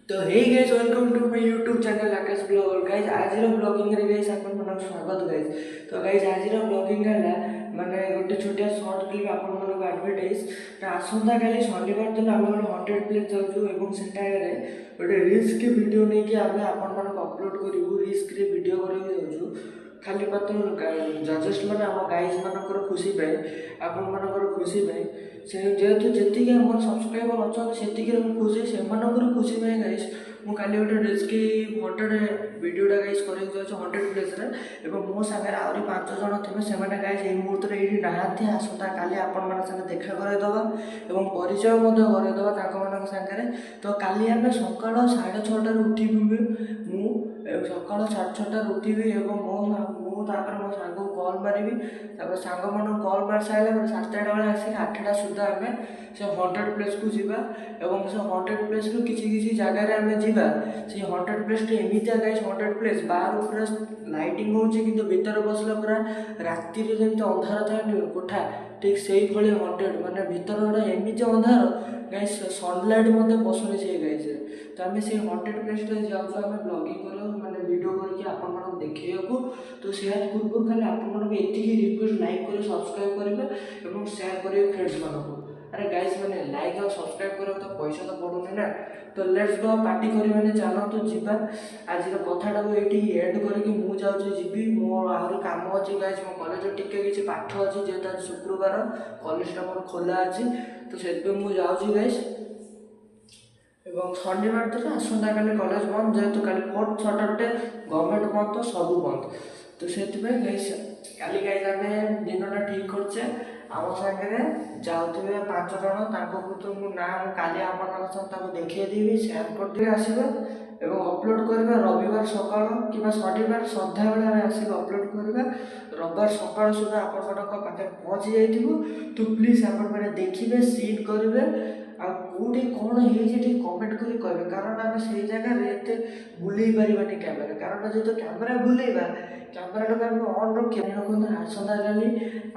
तो hey guys welcome to my YouTube channel Akash blogger guys आज blogging रे guys आपन मन स्वागत गाइस। तो गाइस आज ब्लॉगिंग है माने गोटे छोटिया शॉर्ट क्लिप आपन मन एडवर्टाइज आसंता काली शनिवार दिन आम गोटे हंड्रेड प्लेस जाऊँ और सेटारे गोटे रिस्क वीडियो नहीं कि आम आपण मन अपलोड करूँ रिस्क वीडियो कर खाली मात्र जजेस मैंने आम गाइज मान खुशी पाए आपण मान खुशी पाए से जेहेतु जी आम सब्सक्राइबर अच्छा से खुशी से खुशी पाए गाइज मुझे गोटे रिस्की हंड्रेड वीडियोटा गाइज कर हंड्रेड प्लेस मो सागर आहरी 5 जन थे से गाइज ये मुहूर्त ये नहांती आसंता काली आपण मान देखा करदेवा और परिचय करदेवा सागर तो काली आम सका 6:30 उठिबी मु सका 6:30 उठिबी मो मो सांग को कॉल मारि सांग मान कॉल मार सारा 7:30 बेले आसिक 8टा सुधा आम से हंड्रेड प्लेस को जीवा और से हंड्रेड प्लेस रु किसी जगार आम जीवा से हंड्रेड प्लेस एमती गाइज हंड्रेड प्लेस बाहर पूरा लाइटिंग होची कि भीतर बसला पूरा राति जमी अंधार थाए कोठा ठीक से हंड्रेड माने भीतर गोटे एमती अंधार गाइज सनलाइट मत पसुनी से गाइज तो आम से हंड्रेड प्लेस जाऊँ ब्लॉगिंग कर मैंने वीडियो करके आपण देखा तो से पूर्व खाली आपको ये रिक्वेस्ट लाइक कर सब्सक्राइब करेंगे और शेयर करेंगे फ्रेंड्स मानक अरे गाइज मैंने लाइक और सब्सक्राइब कर तो पैसा तो पड़ूनी ना तो लेट्स गो पार्टी करें चलतु जीवा आज कथाटा को ये एंड करके मुझे जी मो आहरी कम अच्छी गाइज मो कॉलेज टिके किसी पाठ अच्छी जेहतु आज शुक्रवार कॉलेजटा मोर खोला अच्छी तो से मुझे गाइज এবং শনিবার দিন আসন্তাকালি কলেজ বন্ধ যেহেতু কালি ফোর্থ সଟরডে গভর্নমেন্ট বন্ধ তো সবু বন্ধ তো সেপাই গাইস কালি গাইজ আমি দিনটা ঠিক করছে আমার সাথে যাওবে 5 জন তাঁকু মু না মু কালি আপনার সাথে দেখেদেবি সেয়ার করদেবি আসবে এবং অপলোড করা রবিবার সকাল কিংবা শনিবার সন্ধ্যাবেলে আসি অপলোড করা রবিবার সকাল সুদ্ধা আপনার পাখে পৌঁছি যাই তো প্লিজ আপনার দেখবে সিন করবে आउटी कौन है कमेंट कर कहे कारण आम से जगह एत बुले पारानी कैमेरा कारण जो कैमेरा बुलेबा कैमेरा आम अन रखा रखते आसंता काली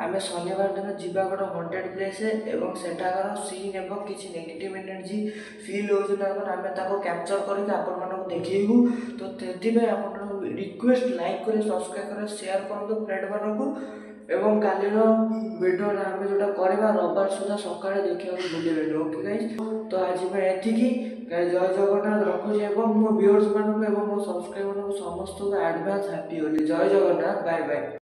आम शनिवार दिन जीवा गोटे हंड्रेड प्लेस और सेठाकर सीन एवं किसी नेगेटिव एनर्जी फिल होमें कैप्चर करके आपण देखू तो आप रिक्वेस्ट लाइक कर सब्सक्राइब कर शेयर कर फ्रेंड मानक एवं कालीर वीडियो आम जो करवा रविवार सुधा सका देखा भूलें ओके गाइज तो आज मैं एति जय जगन्नाथ रखुच्छे मो व्यूअर्स मानक मो सब्सक्राइबर समस्त एडवांस हैप्पी होली जय जगन्नाथ बाय बाय।